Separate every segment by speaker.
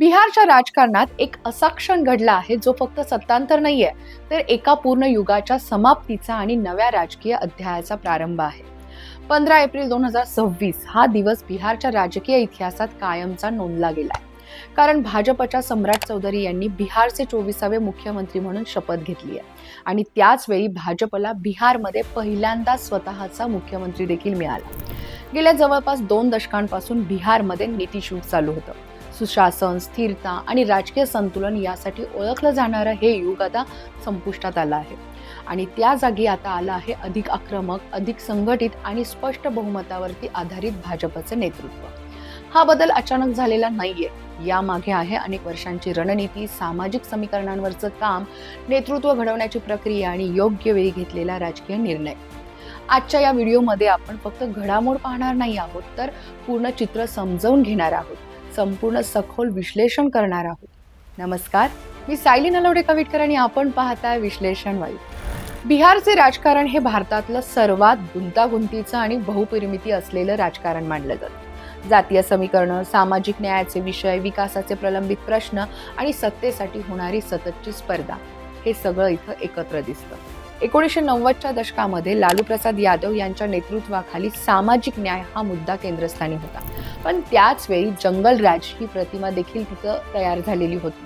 Speaker 1: बिहारच्या राजकारणात एक असा क्षण घडला आहे जो फक्त सत्तांतर नाहीये, तर एका पूर्ण युगाच्या समाप्तीचा आणि नव्या राजकीय अध्यायाचा प्रारंभ आहे. 15 एप्रिल 2026 हा दिवस बिहारच्या राजकीय इतिहासात कायमचा नोंदला गेलाय. कारण भाजपच्या सम्राट चौधरी यांनी बिहारचे 24वे मुख्यमंत्री म्हणून शपथ घेतली आहे आणि त्याच वेळी भाजपला बिहारमध्ये पहिल्यांदा स्वतःचा मुख्यमंत्री देखील मिळाला. गेल्या जवळपास 2 दशकांपासून बिहारमध्ये नीतीशयुग चालू होतं. सुशासन, स्थिरता आणि राजकीय संतुलन यासाठी ओळखलं जाणारं हे युग आता संपुष्टात आलं आहे आणि त्या जागी आता आलं आहे अधिक आक्रमक, अधिक संघटित आणि स्पष्ट बहुमतावरती आधारित भाजपचे नेतृत्व. हा बदल अचानक झालेला नाहीये. यामागे आहे अनेक वर्षांची रणनीती, सामाजिक समीकरणांवरचं काम, नेतृत्व घडवण्याची प्रक्रिया आणि योग्य वेळी घेतलेला राजकीय निर्णय. आजच्या या व्हिडिओमध्ये आपण फक्त घडामोड पाहणार नाही आहोत, तर पूर्ण चित्र समजावून घेणार आहोत, संपूर्ण सखोल विश्लेषण करणार आहोत. नमस्कार, मी सायली नलवडे कविटकर आणि आपण पाहताय विश्लेषण वायू. बिहारचे राजकारण हे भारतातलं सर्वात गुंतागुंतीचं आणि बहुपरिमिती असलेलं राजकारण मानलं जातं. जातीय समीकरणं, सामाजिक न्यायाचे विषय, विकासाचे प्रलंबित प्रश्न आणि सत्तेसाठी होणारी सततची स्पर्धा, हे सगळं इथं एकत्र दिसतं. 1990च्या दशकामध्ये लालू प्रसाद यादव यांच्या नेतृत्वाखाली सामाजिक न्याय हा मुद्दा केंद्रस्थानी होता. पण त्याच वेळी जंगल राज ही प्रतिमा देखील तिथं तयार झालेली होती.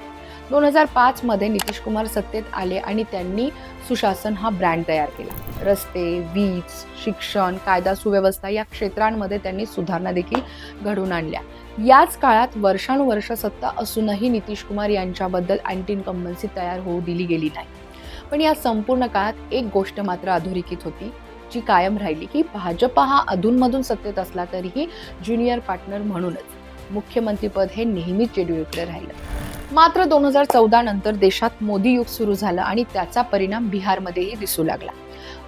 Speaker 1: 2005 मध्ये नितीश कुमार सत्तेत आले आणि त्यांनी सुशासन हा ब्रँड तयार केला. रस्ते, वीज, शिक्षण, कायदा सुव्यवस्था या क्षेत्रांमध्ये त्यांनी सुधारणा देखील घडवून आणल्या. याच काळात वर्षानुवर्ष सत्ता असूनही नितीश कुमार यांच्याबद्दल अँटी इन्कम्बन्सी तयार होऊ दिली गेली नाही. पण या संपूर्ण काळात एक गोष्ट मात्र अधोरेखित होती, जी कायम राहिली, की भाजप हा अधूनमधून सत्तेत असला तरीही ज्युनियर पार्टनर म्हणूनच मुख्यमंत्रीपद हे नेहमीच जेडीयूकडे राहिलं. मात्र 2014 नंतर देशात मोदी युग सुरू झालं आणि त्याचा परिणाम बिहारमध्येही दिसू लागला.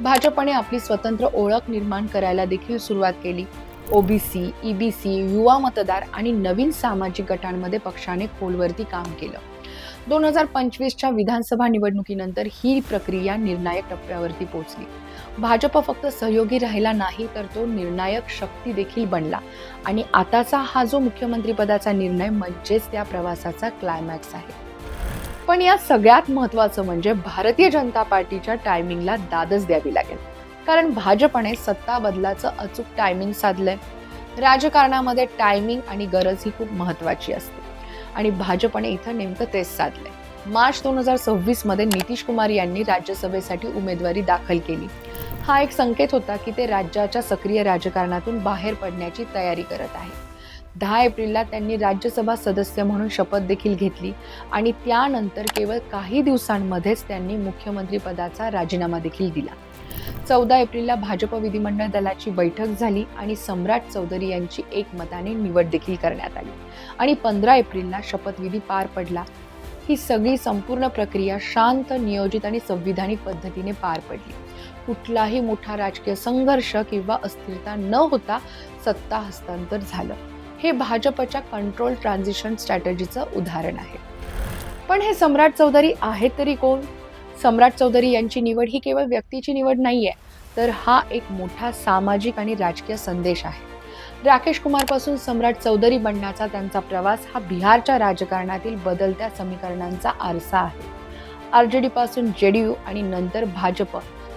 Speaker 1: भाजपने आपली स्वतंत्र ओळख निर्माण करायला देखील सुरुवात केली. ओबीसी, ईबीसी, युवा मतदार आणि नवीन सामाजिक गटांमध्ये पक्षाने खोलवरती काम केलं. 2025च्या विधानसभा निवडणुकीनंतर ही प्रक्रिया निर्णायक टप्प्यावरती पोहोचली. भाजप फक्त सहयोगी राहिला नाही, तर तो निर्णायक शक्ती देखील बनला आणि आताचा हा जो मुख्यमंत्रीपदाचा निर्णय म्हणजेच त्या प्रवासाचा क्लायमॅक्स आहे. पण या सगळ्यात महत्त्वाचं म्हणजे भारतीय जनता पार्टीच्या टायमिंगला दादच द्यावी लागेल. कारण भाजपने सत्ता बदलाचं अचूक टायमिंग साधलंय. राजकारणामध्ये टायमिंग आणि गरज ही खूप महत्त्वाची असते आणि भाजपने इथं नेमकं तेच साधलंय. मार्च 2026 मध्ये नितीश कुमार यांनी राज्यसभेसाठी उमेदवारी दाखल केली. हा एक संकेत होता की ते राज्याच्या सक्रिय राजकारणातून बाहेर पडण्याची तयारी करत आहे. 10 एप्रिलला त्यांनी राज्यसभा सदस्य म्हणून शपथ देखील घेतली आणि त्यानंतर केवळ काही दिवसांमध्येच त्यांनी मुख्यमंत्री पदाचा राजीनामा देखील दिला. 14 एप्रिलला भाजप विधिमंडळ दलाची बैठक झाली आणि सम्राट चौधरी यांची एकमताने निवड देखील करण्यात आली आणि 15 एप्रिलला शपथविधी पार पडला. ही सगळी संपूर्ण प्रक्रिया शांत, नियोजित आणि संविधानिक पद्धतीने पार पडली. कुठलाही मोठा राजकीय संघर्ष किंवा अस्थिरता न होता सत्ता हस्तांतर झालं. हे भाजपच्या कंट्रोल ट्रान्झिशन स्ट्रॅटेजीचं उदाहरण आहे. पण हे सम्राट चौधरी आहेत तरी कोण? सम्राट चौधरी यांची निवड ही केवळ व्यक्तीची निवड नाहीये, तर हा एक मोठा सामाजिक आणि राजकीय संदेश आहे. राकेश कुमार पासून सम्राट चौधरी बनण्याचा त्यांचा प्रवास हा बिहारच्या राजकारणातील बदलत्या समीकरणांचा आरसा आहे. आरजेडी पासून जेडीयू आणि नंतर भाजप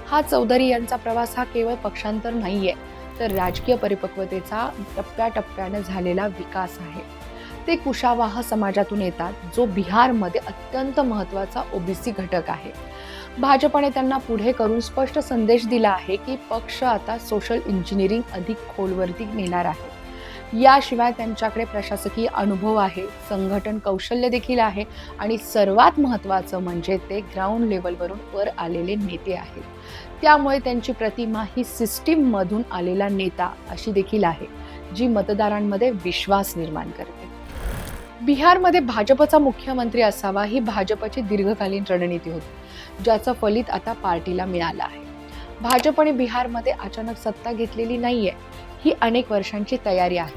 Speaker 1: हा चौधरी यांचा प्रवास हा केवळ पक्षांतर नाहीये, तर राजकीय परिपक्वतेचा टप्प्याटप्प्याने झालेला विकास आहे. ते कुशावाह समाजातून येतात, जो बिहारमध्ये अत्यंत महत्त्वाचा ओबीसी घटक आहे. भाजपने त्यांना पुढे करून स्पष्ट संदेश दिला आहे की पक्ष आता सोशल इंजिनिअरिंग अधिक खोलवरती नेणार आहे. याशिवाय त्यांच्याकडे प्रशासकीय अनुभव आहे, संघटन कौशल्य देखील आहे आणि सर्वात महत्त्वाचं म्हणजे ते ग्राउंड लेवलवरून वर आलेले नेते आहेत. त्यामुळे त्यांची प्रतिमा ही सिस्टीममधून आलेला नेता अशी देखील आहे, जी मतदारांमध्ये विश्वास निर्माण करते. बिहारमध्ये भाजपचा मुख्यमंत्री असावा ही भाजपची दीर्घकालीन रणनीती होती, ज्याचं फलित आता पार्टीला मिळालं आहे. भाजपने बिहारमध्ये अचानक सत्ता घेतलेली नाहीये, ही अनेक वर्षांची तयारी आहे.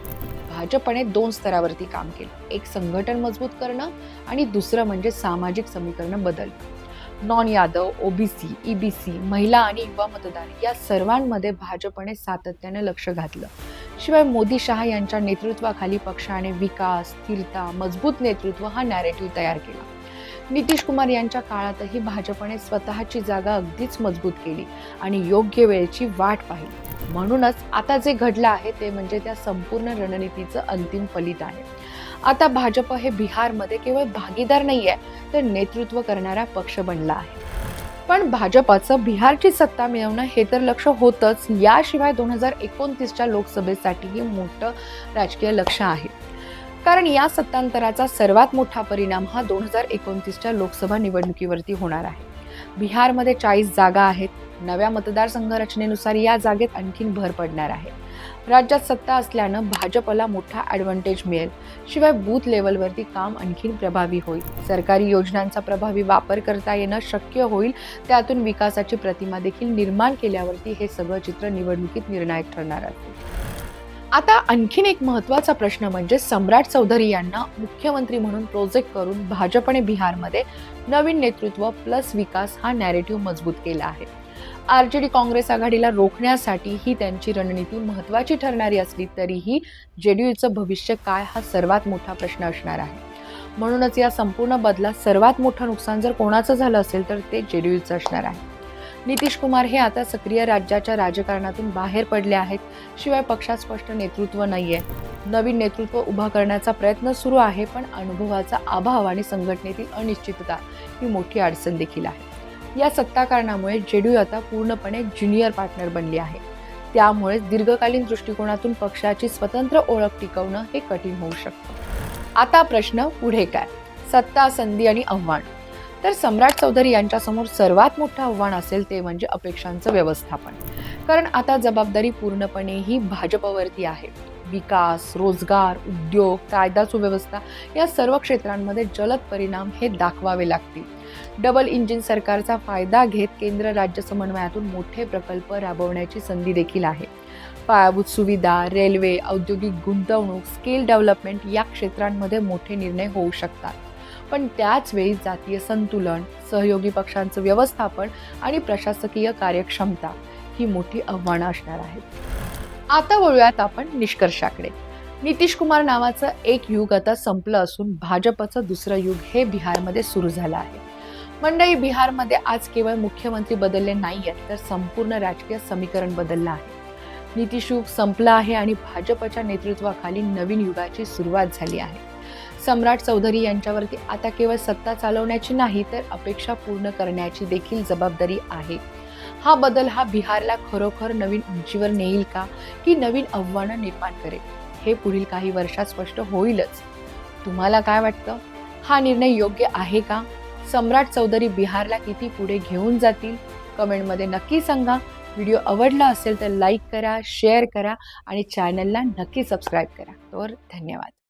Speaker 1: भाजपने 2 स्तरावरती काम केलं. एक संघटन मजबूत करणं आणि दुसरं म्हणजे सामाजिक समीकरणं बदलणं. नॉन यादव, ओबीसी, ईबीसी, महिला आणि युवा मतदार या सर्वांमध्ये भाजपने सातत्याने लक्ष घातलं. शिवाय मोदी शहा यांच्या नेतृत्वाखाली पक्षाने विकास, स्थिरता, मजबूत नेतृत्व हा नॅरेटिव्ह तयार केला. नितीश कुमार यांच्या काळातही भाजपने स्वतःची जागा अगदीच मजबूत केली आणि योग्य वेळेची वाट पाहिली. म्हणूनच आता जे घडलं आहे ते म्हणजे त्या संपूर्ण रणनीतीचं अंतिम फलित आहे. आता भाजप हे बिहारमध्ये केवळ भागीदार नाहीये, तर नेतृत्व करणारा पक्ष बनला आहे. पण भाजपचं बिहारची सत्ता मिळवणं हे तर लक्ष होतच, याशिवाय 2029च्या लोकसभेसाठीही मोठं राजकीय लक्ष आहे. कारण या सत्तांतराचा सर्वात मोठा परिणाम हा 2029च्या लोकसभा निवडणुकीवरती होणार आहे. बिहारमध्ये 40 जागा आहेत. नव्या मतदारसंघ रचनेनुसार या जागेत आणखीन भर पडणार आहे. राज्यात सत्ता असल्यानं भाजपला मोठा ॲडव्हान्टेज मिळेल. शिवाय बूथ लेवलवरती काम आणखीन प्रभावी होईल. सरकारी योजनांचा प्रभावी वापर करता येणं शक्य होईल. त्यातून विकासाची प्रतिमा देखील निर्माण केल्यावरती हे सगळं चित्र निवडणुकीत निर्णायक ठरणार आहे. आता आणखीन एक महत्त्वाचा प्रश्न म्हणजे सम्राट चौधरी यांना मुख्यमंत्री म्हणून प्रोजेक्ट करून भाजपने बिहारमध्ये नवीन नेतृत्व प्लस विकास हा नॅरेटिव्ह मजबूत केला आहे. आरजेडी काँग्रेस आघाडीला रोखण्यासाठी ही त्यांची रणनीती महत्त्वाची ठरणारी असली तरीही जेडीयूचं भविष्य काय हा सर्वात मोठा प्रश्न असणार आहे. म्हणूनच या संपूर्ण बदलात सर्वात मोठं नुकसान जर कोणाचं झालं असेल तर ते जेडीयूचं असणार आहे. नितीश कुमार हे आता सक्रिय राज्याच्या राजकारणातून बाहेर पडले आहेत. शिवाय पक्षात स्पष्ट नेतृत्व नाहीये. नवीन नेतृत्व उभा करण्याचा प्रयत्न सुरू आहे, पण अनुभवाचा अभाव आणि संघटनेतील अनिश्चितता ही मोठी अडचण देखील आहे. या सत्ता कारणामुळे जेडीयू आता पूर्णपणे ज्युनियर पार्टनर बनली आहे. त्यामुळे दीर्घकालीन दृष्टिकोनातून पक्षाची स्वतंत्र ओळख टिकवणं हे कठीण होऊ शकतं. आता प्रश्न पुढे काय? सत्ता, संधी आणि आव्हान. तर सम्राट चौधरी यांच्यासमोर सर्वात मोठं आव्हान असेल ते म्हणजे अपेक्षांचं व्यवस्थापन. कारण आता जबाबदारी पूर्णपणे ही भाजपवरती आहे. विकास, रोजगार, उद्योग, कायदा सुव्यवस्था या सर्व क्षेत्रांमध्ये जलद परिणाम हे दाखवावे लागतील. डबल इंजिन सरकारचा फायदा घेत केंद्र राज्य समन्वयातून मोठे प्रकल्प राबवण्याची संधी देखील आहे. पायाभूत सुविधा, रेल्वे, औद्योगिक गुंतवणूक, स्किल डेव्हलपमेंट या क्षेत्रांमध्ये मोठे निर्णय होऊ शकतात. पण त्याच वेळी जातीय संतुलन, सहयोगी पक्षांचं व्यवस्थापन आणि प्रशासकीय कार्यक्षमता ही मोठी आव्हानं असणार आहेत. आता वळूयात आपण निष्कर्षाकडे. नितीश कुमार नावाचं एक युग आता संपलं असून भाजपचं दुसरं युग हे बिहारमध्ये सुरू झालं आहे. मंडळी, बिहारमध्ये आज केवळ मुख्यमंत्री बदलले नाहीयेत, तर संपूर्ण राजकीय समीकरण बदललं आहे. नितीश युग संपलं आहे आणि भाजपच्या नेतृत्वाखाली नवीन युगाची सुरुवात झाली आहे. सम्राट चौधरी यांच्यावरती आता केवळ सत्ता चालवण्याची नाही, तर अपेक्षा पूर्ण करण्याची देखील जबाबदारी आहे. हा बदल हा बिहारला खरोखर नवीन उंचीवर नेईल का, की नवीन आव्हानं निर्माण करेल, हे पुढील काही वर्षात स्पष्ट होईलच. तुम्हाला काय वाटतं? हा निर्णय योग्य आहे का? सम्राट चौधरी बिहारला किती पुढे घेऊन जातील? कमेंटमध्ये नक्की सांगा. व्हिडिओ आवडला असेल तर लाईक करा, शेअर करा आणि चॅनलला नक्की सबस्क्राईब करा. तर धन्यवाद.